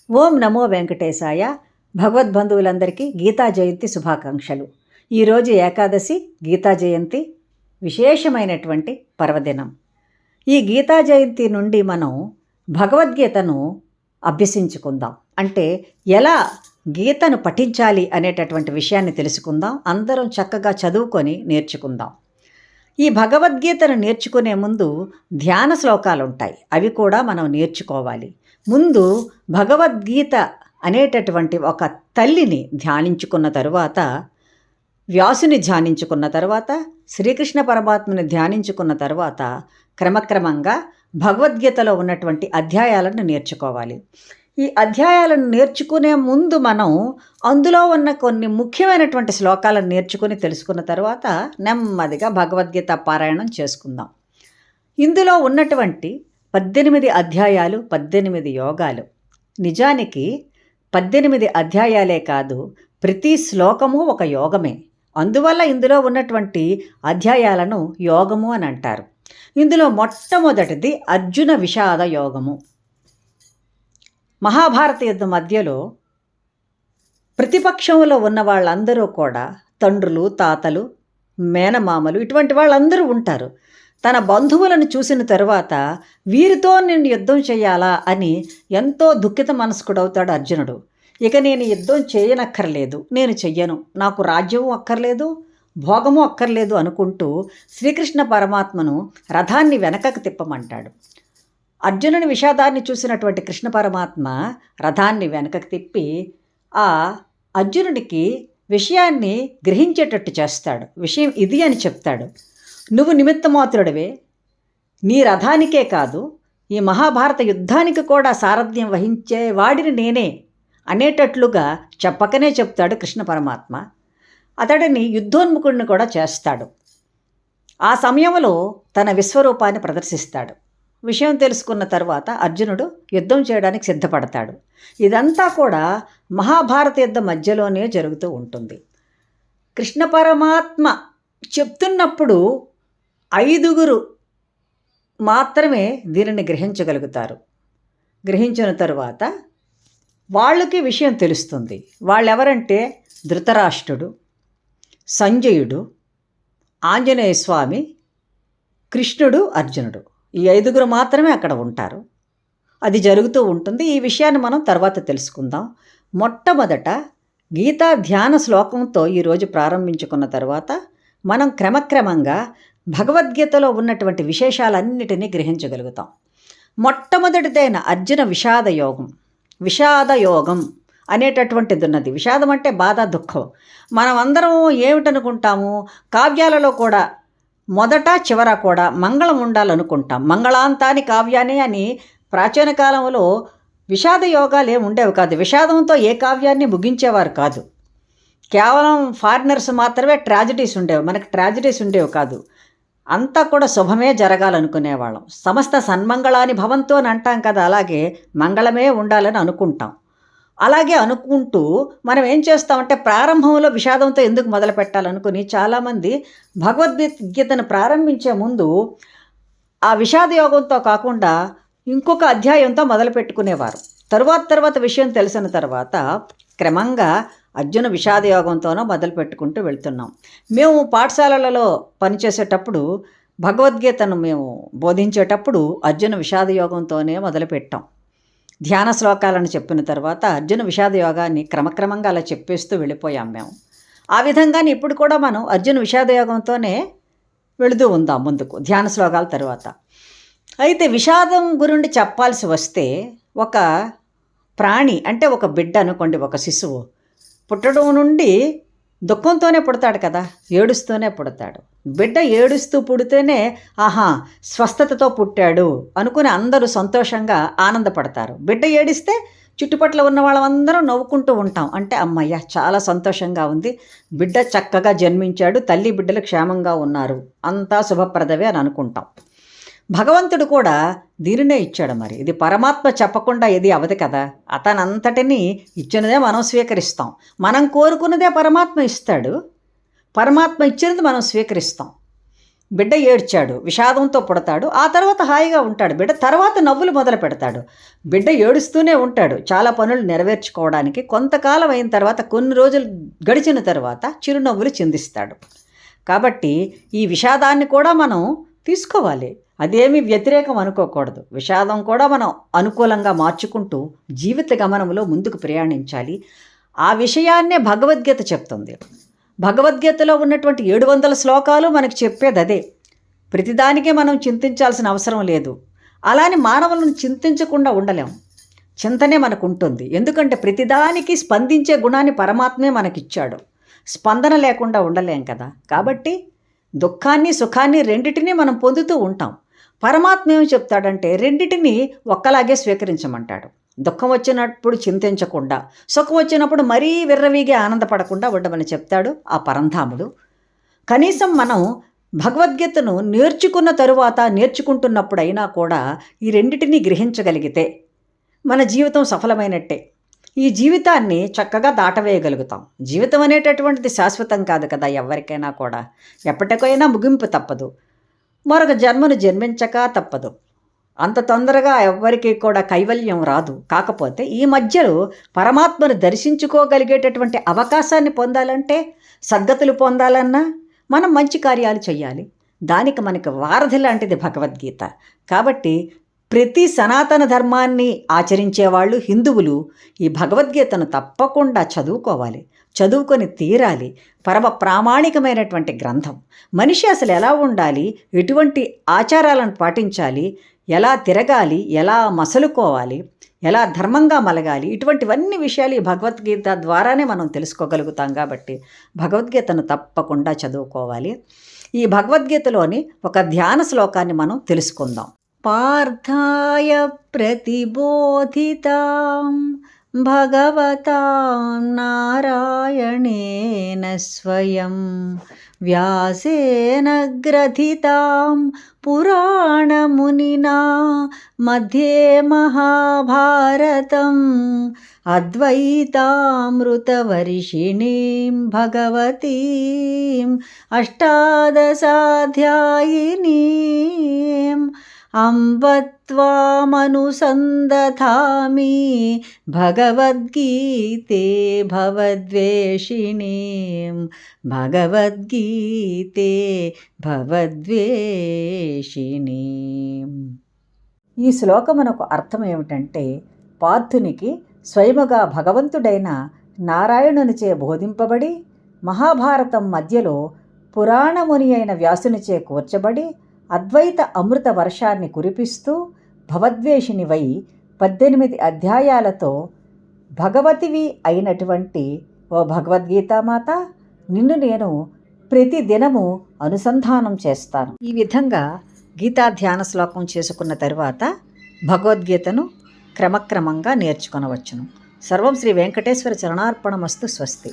ఓం నమో వెంకటేశాయ. భగవద్బంధువులందరికీ గీతా జయంతి శుభాకాంక్షలు. ఈరోజు ఏకాదశి, గీతా జయంతి విశేషమైనటువంటి పర్వదినం. ఈ గీతా జయంతి నుండి మనం భగవద్గీతను అభ్యసించుకుందాం. అంటే ఎలా గీతను పఠించాలి అనేటటువంటి విషయాన్ని తెలుసుకుందాం. అందరం చక్కగా చదువుకొని నేర్చుకుందాం. ఈ భగవద్గీతను నేర్చుకునే ముందు ధ్యాన శ్లోకాలు ఉంటాయి, అవి కూడా మనం నేర్చుకోవాలి. ముందు భగవద్గీత అనేటటువంటి ఒక తల్లిని ధ్యానించుకున్న తరువాత, వ్యాసుని ధ్యానించుకున్న తర్వాత, శ్రీకృష్ణ పరమాత్మని ధ్యానించుకున్న తర్వాత క్రమక్రమంగా భగవద్గీతలో ఉన్నటువంటి అధ్యాయాలను నేర్చుకోవాలి. ఈ అధ్యాయాలను నేర్చుకునే ముందు మనం అందులో ఉన్న కొన్ని ముఖ్యమైనటువంటి శ్లోకాలను నేర్చుకుని తెలుసుకున్న తర్వాత నెమ్మదిగా భగవద్గీత పారాయణం చేసుకుందాం. ఇందులో ఉన్నటువంటి 18 అధ్యాయాలు, 18 యోగాలు. నిజానికి 18 అధ్యాయాలే కాదు, ప్రతి శ్లోకము ఒక యోగమే. అందువల్ల ఇందులో ఉన్నటువంటి అధ్యాయాలను యోగము అని అంటారు. ఇందులో మొట్టమొదటిది అర్జున విషాద యోగము. మహాభారత యుద్ధం మధ్యలో ప్రతిపక్షంలో ఉన్న వాళ్ళందరూ కూడా తండ్రులు, తాతలు, మేనమామలు ఇటువంటి వాళ్ళందరూ ఉంటారు. తన బంధువులను చూసిన తరువాత వీరితో నేను యుద్ధం చేయాలా అని ఎంతో దుఃఖిత మనస్కుడవుతాడు అర్జునుడు. ఇక నేను యుద్ధం చేయనక్కర్లేదు, నేను చెయ్యను, నాకు రాజ్యము అక్కర్లేదు, భోగము అక్కర్లేదు అనుకుంటూ శ్రీకృష్ణ పరమాత్మను రథాన్ని వెనకకు తిప్పమంటాడు. అర్జునుని విషాదాన్ని చూసినటువంటి కృష్ణ పరమాత్మ రథాన్ని వెనకకు తిప్పి ఆ అర్జునుడికి విషయాన్ని గ్రహించేటట్టు చేస్తాడు. విషయం ఇది అని చెప్తాడు. నువ్వు నిమిత్తమాత్రుడివే, నీ రథానికే కాదు ఈ మహాభారత యుద్ధానికి కూడా సారథ్యం వహించే వాడిని నేనే అనేటట్లుగా చెప్పకనే చెప్తాడు కృష్ణ పరమాత్మ. అతడిని యుద్ధోన్ముఖుడిని కూడా చేస్తాడు. ఆ సమయంలో తన విశ్వరూపాన్ని ప్రదర్శిస్తాడు. విషయం తెలుసుకున్న తర్వాత అర్జునుడు యుద్ధం చేయడానికి సిద్ధపడతాడు. ఇదంతా కూడా మహాభారత యుద్ధం మధ్యలోనే జరుగుతూ ఉంటుంది. కృష్ణ పరమాత్మ చెప్తున్నప్పుడు 5 మాత్రమే దీనిని గ్రహించగలుగుతారు. గ్రహించిన తరువాత వాళ్ళకి విషయం తెలుస్తుంది. వాళ్ళెవరంటే ధృతరాష్ట్రుడు, సంజయుడు, ఆంజనేయ స్వామి, కృష్ణుడు, అర్జునుడు. ఈ 5 మాత్రమే అక్కడ ఉంటారు. అది జరుగుతూ ఉంటుంది. ఈ విషయాన్ని మనం తర్వాత తెలుసుకుందాం. మొట్టమొదట గీతా ధ్యాన శ్లోకంతో ఈరోజు ప్రారంభించుకున్న తర్వాత మనం క్రమక్రమంగా భగవద్గీతలో ఉన్నటువంటి విశేషాలన్నిటినీ గ్రహించగలుగుతాం. మొట్టమొదటిదైన అర్జున విషాద యోగం. విషాద యోగం అనేటటువంటిది ఉన్నది. విషాదం అంటే బాధ, దుఃఖం. మనం అందరం ఏమిటనుకుంటాము, కావ్యాలలో కూడా మొదట చివర కూడా మంగళం ఉండాలనుకుంటాం. మంగళాంతాని కావ్యాన్ని అని ప్రాచీన కాలంలో విషాద యోగాలు ఏమి ఉండేవి కాదు. విషాదంతో ఏ కావ్యాన్ని ముగించేవారు కాదు. కేవలం ఫారినర్స్ మాత్రమే ట్రాజడీస్ ఉండేవి, మనకు ట్రాజడీస్ ఉండేవి కాదు. అంతా కూడా శుభమే జరగాలనుకునేవాళ్ళం. సమస్త సన్మంగళాని భవంతు అని అంటాం కదా, అలాగే మంగళమే ఉండాలని అనుకుంటాం. అలాగే అనుకుంటూ మనం ఏం చేస్తామంటే ప్రారంభంలో విషాదంతో ఎందుకు మొదలు పెట్టాలనుకుని చాలామంది భగవద్గీతను ప్రారంభించే ముందు ఆ విషాద యోగంతో కాకుండా ఇంకొక అధ్యాయంతో మొదలు పెట్టుకునేవారు. తర్వాత విషయం తెలిసిన తర్వాత క్రమంగా అర్జున విషాద యోగంతోనో మొదలు పెట్టుకుంటూ వెళ్తున్నాం. మేము పాఠశాలలలో పనిచేసేటప్పుడు భగవద్గీతను మేము బోధించేటప్పుడు అర్జున విషాద యోగంతోనే మొదలుపెట్టాం. ధ్యాన శ్లోకాలను చెప్పిన తర్వాత అర్జున విషాద యోగాన్ని క్రమక్రమంగా అలా చెప్పేస్తూ వెళ్ళిపోయాం మేము. ఆ విధంగానే ఇప్పుడు కూడా మనం అర్జున విషాద యోగంతోనే వెళుతూ ఉందాం ముందుకు ధ్యాన శ్లోకాల తర్వాత. అయితే విషాదం గురించి చెప్పాల్సి వస్తే, ఒక ప్రాణి అంటే ఒక బిడ్డ అనుకోండి, ఒక శిశువు పుట్టడం నుండి దుఃఖంతోనే పుడతాడు కదా, ఏడుస్తూనే పుడతాడు. బిడ్డ ఏడుస్తూ పుడితేనే ఆహా స్వస్థతతో పుట్టాడు అనుకుని అందరూ సంతోషంగా ఆనందపడతారు. బిడ్డ ఏడిస్తే చుట్టుపక్కల ఉన్న వాళ్ళందరం నవ్వుకుంటూ ఉంటాం. అంటే అమ్మయ్య చాలా సంతోషంగా ఉంది, బిడ్డ చక్కగా జన్మించాడు, తల్లి బిడ్డలు క్షేమంగా ఉన్నారు, అంతా శుభప్రదవే అని అనుకుంటాం. భగవంతుడు కూడా దీనినే ఇచ్చాడు. మరి ఇది పరమాత్మ చెప్పకుండా ఏది అవదు కదా. అతనంతటినీ ఇచ్చినదే మనం స్వీకరిస్తాం. మనం కోరుకున్నదే పరమాత్మ ఇస్తాడు, పరమాత్మ ఇచ్చినది మనం స్వీకరిస్తాం. బిడ్డ ఏడ్చాడు, విషాదంతో పుడతాడు, ఆ తర్వాత హాయిగా ఉంటాడు. బిడ్డ తర్వాత నవ్వులు మొదలు పెడతాడు. బిడ్డ ఏడుస్తూనే ఉంటాడు చాలా పనులు నెరవేర్చుకోవడానికి. కొంతకాలం అయిన తర్వాత, కొన్ని రోజులు గడిచిన తర్వాత చిరునవ్వులు చిందిస్తాడు. కాబట్టి ఈ విషాదాన్ని కూడా మనం తీసుకోవాలి, అదేమి వ్యతిరేకం అనుకోకూడదు. విషాదం కూడా మనం అనుకూలంగా మార్చుకుంటూ జీవిత గమనంలో ముందుకు ప్రయాణించాలి. ఆ విషయాన్నే భగవద్గీత చెప్తుంది. భగవద్గీతలో ఉన్నటువంటి 700 శ్లోకాలు మనకు చెప్పేది అదే. ప్రతిదానికే మనం చింతించాల్సిన అవసరం లేదు. అలానే మానవులను చింతించకుండా ఉండలేం. చింతనే మనకు ఉంటుంది. ఎందుకంటే ప్రతిదానికి స్పందించే గుణాన్ని పరమాత్మే మనకిచ్చాడు. స్పందన లేకుండా ఉండలేం కదా. కాబట్టి దుఃఖాన్ని సుఖాన్ని రెండిటినీ మనం పొందుతూ ఉంటాం. పరమాత్మ ఏమి చెప్తాడంటే రెండిటిని ఒక్కలాగే స్వీకరించమంటాడు. దుఃఖం వచ్చినప్పుడు చింతించకుండా, సుఖం వచ్చినప్పుడు మరీ విర్రవీగి ఆనందపడకుండా ఉండమని చెప్తాడు ఆ పరంధాముడు. కనీసం మనం భగవద్గీతను నేర్చుకున్న తరువాత, నేర్చుకుంటున్నప్పుడైనా కూడా ఈ రెండిటిని గ్రహించగలిగితే మన జీవితం సఫలమైనట్టే. ఈ జీవితాన్ని చక్కగా దాటవేయగలుగుతాం. జీవితం అనేటటువంటిది శాశ్వతం కాదు కదా ఎవరికైనా కూడా. ఎప్పటికైనా ముగింపు తప్పదు. మరొక జన్మను జన్మించక తప్పదు. అంత తొందరగా ఎవ్వరికీ కూడా కైవల్యం రాదు. కాకపోతే ఈ మధ్యలో పరమాత్మను దర్శించుకోగలిగేటటువంటి అవకాశాన్ని పొందాలంటే, సద్గతులు పొందాలన్నా మనం మంచి కార్యాలు చేయాలి. దానికి మనకు వారధి లాంటిది భగవద్గీత. కాబట్టి ప్రతి సనాతన ధర్మాన్ని ఆచరించేవాళ్ళు హిందువులు ఈ భగవద్గీతను తప్పకుండా చదువుకోవాలి, చదువుకొని తీరాలి. పరమ ప్రామాణికమైనటువంటి గ్రంథం. మనిషి అసలు ఎలా ఉండాలి, ఎటువంటి ఆచారాలను పాటించాలి, ఎలా తిరగాలి, ఎలా మసలుకోవాలి, ఎలా ధర్మంగా మలగాలి, ఇటువంటివన్నీ విషయాలు ఈ భగవద్గీత ద్వారానే మనం తెలుసుకోగలుగుతాం. కాబట్టి భగవద్గీతను తప్పకుండా చదువుకోవాలి. ఈ భగవద్గీతలోని ఒక ధ్యాన శ్లోకాన్ని మనం తెలుసుకుందాం. పార్థాయ ప్రతిబోధితాం భగవతా నారాయణేన స్వయం వ్యాసేన గ్రథితాం పురాణమునినా మధ్యే మహాభారతం అద్వైతామృతవర్షిణీం భగవతీం అష్టాదశాధ్యాయినీం అంబత్వామనుసందధామి భగవద్గీతే భవద్వేషిణీం భగవద్గీతే భవద్వేషిణీం. ఈ శ్లోకమునకు అర్థం ఏమిటంటే, పార్థునికి స్వయముగా భగవంతుడైన నారాయణునిచే బోధింపబడి, మహాభారతం మధ్యలో పురాణముని అయిన వ్యాసునిచే కూర్చబడి అద్వైత అమృత వర్షాన్ని కురిపిస్తూ భవద్వేషినివై 18 అధ్యాయాలతో భగవతివి అయినటువంటి ఓ భగవద్గీతామాత, నిన్ను నేను ప్రతి దినము అనుసంధానం చేస్తాను. ఈ విధంగా గీతా ధ్యాన శ్లోకం చేసుకున్న తరువాత భగవద్గీతను క్రమక్రమంగా నేర్చుకొనవచ్చును. సర్వం శ్రీ వెంకటేశ్వర చరణార్పణమస్తు. స్వస్తి.